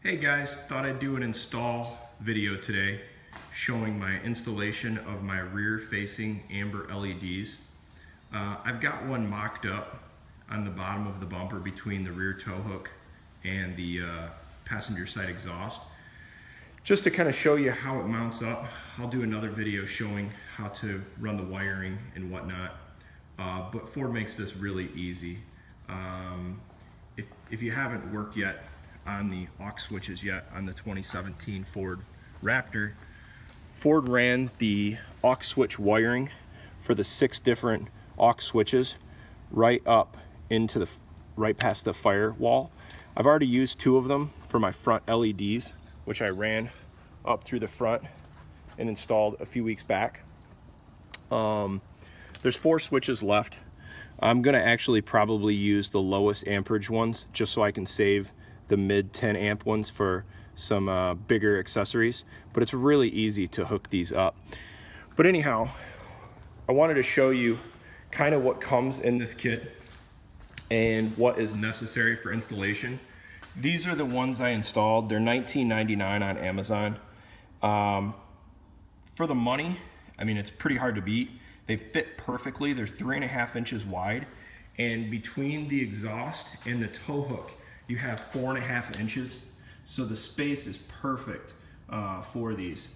Hey guys, thought I'd do an install video today showing my installation of my rear facing amber LEDs. I've got one mocked up on the bottom of the bumper between the rear tow hook and the passenger side exhaust. Just to kind of show you how it mounts up, I'll do another video showing how to run the wiring and whatnot. But Ford makes this really easy. If you haven't worked yet on the aux switches yet on the 2017 Ford Raptor, Ford ran the aux switch wiring for the 6 different aux switches right up into the right past the firewall. I've already used 2 of them for my front LEDs, which I ran up through the front and installed a few weeks back. There's 4 switches left. I'm gonna actually probably use the lowest amperage ones just so I can save the mid 10 amp ones for some bigger accessories, but it's really easy to hook these up. But anyhow, I wanted to show you kind of what comes in this kit and what is necessary for installation. These are the ones I installed. They're $19.99 on Amazon. For the money, I mean, it's pretty hard to beat. They fit perfectly. They're 3.5 inches wide, and between the exhaust and the tow hook you have 4.5 inches, so the space is perfect for these.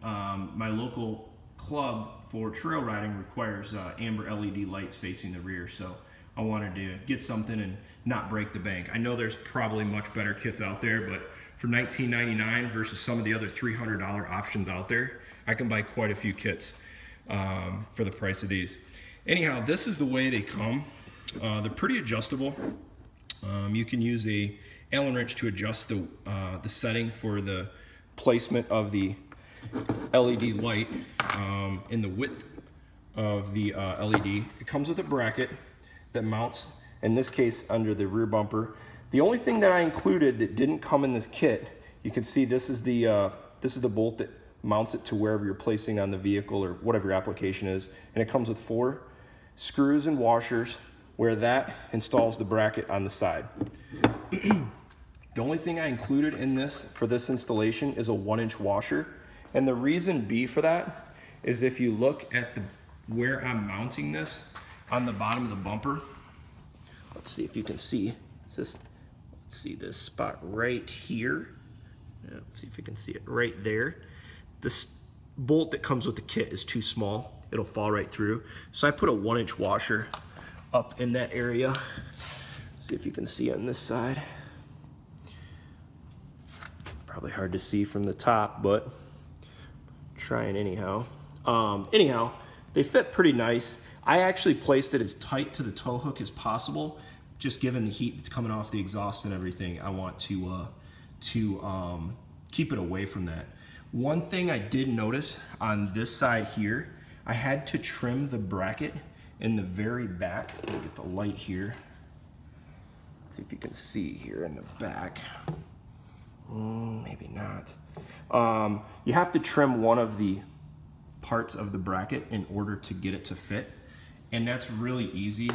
My local club for trail riding requires amber LED lights facing the rear, so I wanted to get something and not break the bank. I know there's probably much better kits out there, but for $19.99 versus some of the other $300 options out there, I can buy quite a few kits for the price of these. Anyhow, this is the way they come. They're pretty adjustable. You can use a Allen wrench to adjust the setting for the placement of the LED light in the width of the LED. It comes with a bracket that mounts, in this case, under the rear bumper. The only thing that I included that didn't come in this kit, you can see this is the bolt that mounts it to wherever you're placing on the vehicle or whatever your application is, and it comes with 4 screws and washers where that installs the bracket on the side. The only thing I included in this for this installation is a 1-inch washer, and the reason B for that is if you look at where I'm mounting this on the bottom of the bumper, let's see if you can see. Let's see this spot right here. Let's see if you can see it right there. This bolt that comes with the kit is too small. It'll fall right through. So I put a 1-inch washer up in that area. Let's see if you can see on this side. Probably hard to see from the top, but trying anyhow. Anyhow, they fit pretty nice. I actually placed it as tight to the tow hook as possible, just given the heat that's coming off the exhaust and everything. I want to keep it away from that. One thing I did notice on this side here, I had to trim the bracket in the very back. Let me get the light here. See if you can see here in the back. Maybe not. You have to trim one of the parts of the bracket in order to get it to fit, and that's really easy.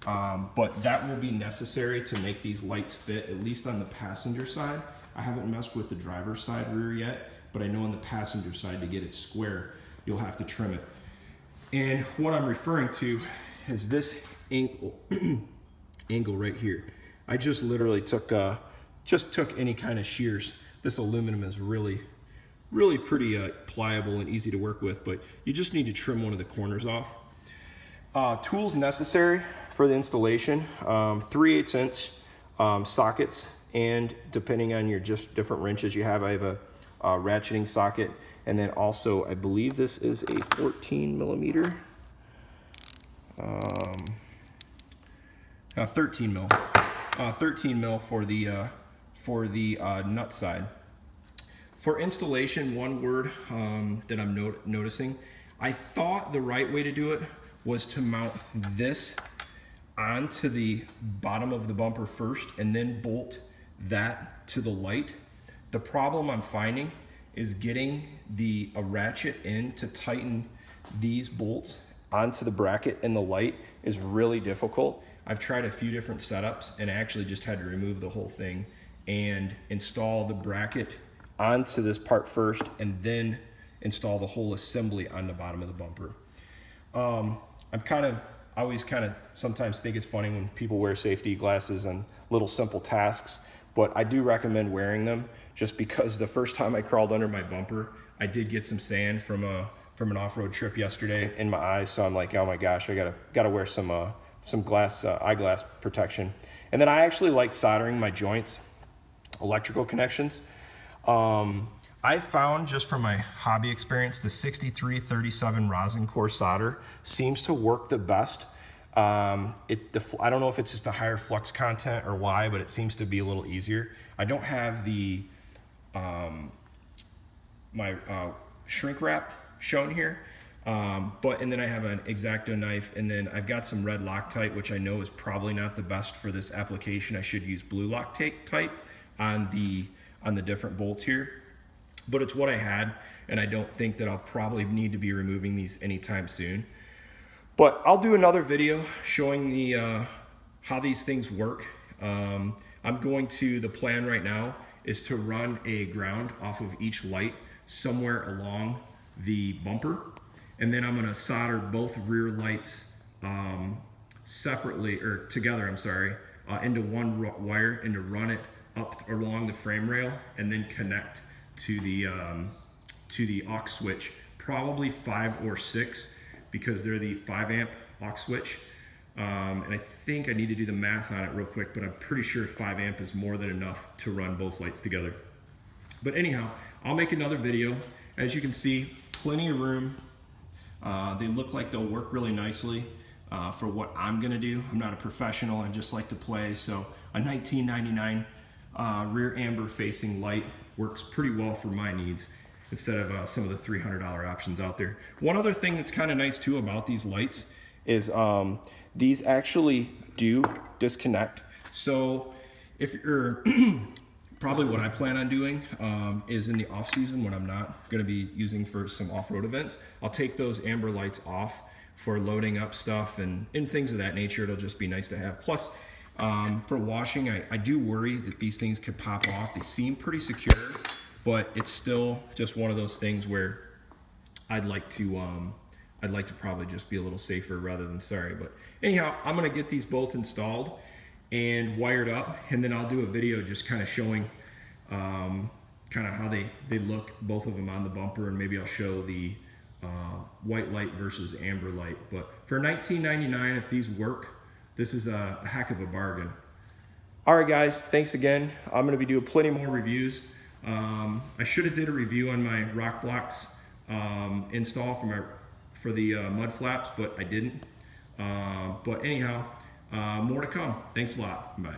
But that will be necessary to make these lights fit, at least on the passenger side. I haven't messed with the driver's side rear yet, but I know on the passenger side, to get it square, you'll have to trim it. And what I'm referring to is this angle, angle right here. I just literally took any kind of shears. This aluminum is really pretty pliable and easy to work with, but you just need to trim one of the corners off. Tools necessary for the installation: 3/8 inch sockets, and depending on your just different wrenches you have, I have a ratcheting socket, and then also I believe this is a 14 millimeter, 13 mil for the nut side. For installation, one word that I'm noticing, I thought the right way to do it was to mount this onto the bottom of the bumper first and then bolt that to the light. The problem I'm finding is getting a ratchet in to tighten these bolts onto the bracket and the light is really difficult. I've tried a few different setups and actually just had to remove the whole thing and install the bracket onto this part first, and then install the whole assembly on the bottom of the bumper. I always sometimes think it's funny when people wear safety glasses on little simple tasks, but I do recommend wearing them just because the first time I crawled under my bumper, I did get some sand from an off-road trip yesterday in my eyes. So I'm like, oh my gosh, I gotta wear some eyeglass protection. And then I actually like soldering my joints, electrical connections. I found, just from my hobby experience, the 6337 rosin core solder seems to work the best. I don't know if it's just a higher flux content or why, but it seems to be a little easier. I don't have the my shrink wrap shown here, and then I have an X-Acto knife, and then I've got some red Loctite, which I know is probably not the best for this application. I should use blue Loctite on the different bolts here. But it's what I had, and I don't think that I'll probably need to be removing these anytime soon. But I'll do another video showing how these things work. The plan right now is to run a ground off of each light somewhere along the bumper, and then I'm gonna solder both rear lights together, into one wire, and to run it up along the frame rail, and then connect to the aux switch, probably 5 or 6, because they're the 5 amp aux switch. And I think I need to do the math on it real quick, but I'm pretty sure 5 amp is more than enough to run both lights together. But anyhow, I'll make another video. As you can see, plenty of room. They look like they'll work really nicely for what I'm gonna do. I'm not a professional, I just like to play. So a 1999 rear amber facing light works pretty well for my needs, instead of some of the $300 options out there. One other thing that's kind of nice too about these lights is these actually do disconnect. So if you're probably what I plan on doing is in the off season, when I'm not going to be using for some off-road events, I'll take those amber lights off for loading up stuff and things of that nature. It'll just be nice to have. Plus, for washing, I do worry that these things could pop off. They seem pretty secure, but it's still just one of those things where I'd like to probably just be a little safer rather than sorry. But anyhow, I'm gonna get these both installed and wired up, and then I'll do a video just kind of showing kind of how they look, both of them on the bumper, and maybe I'll show the white light versus amber light. But for $19.99, if these work, this is a heck of a bargain. All right, guys, thanks again. I'm gonna be doing plenty more reviews. I should have did a review on my rock blocks install for the mud flaps, but I didn't. But anyhow, more to come. Thanks a lot. Bye.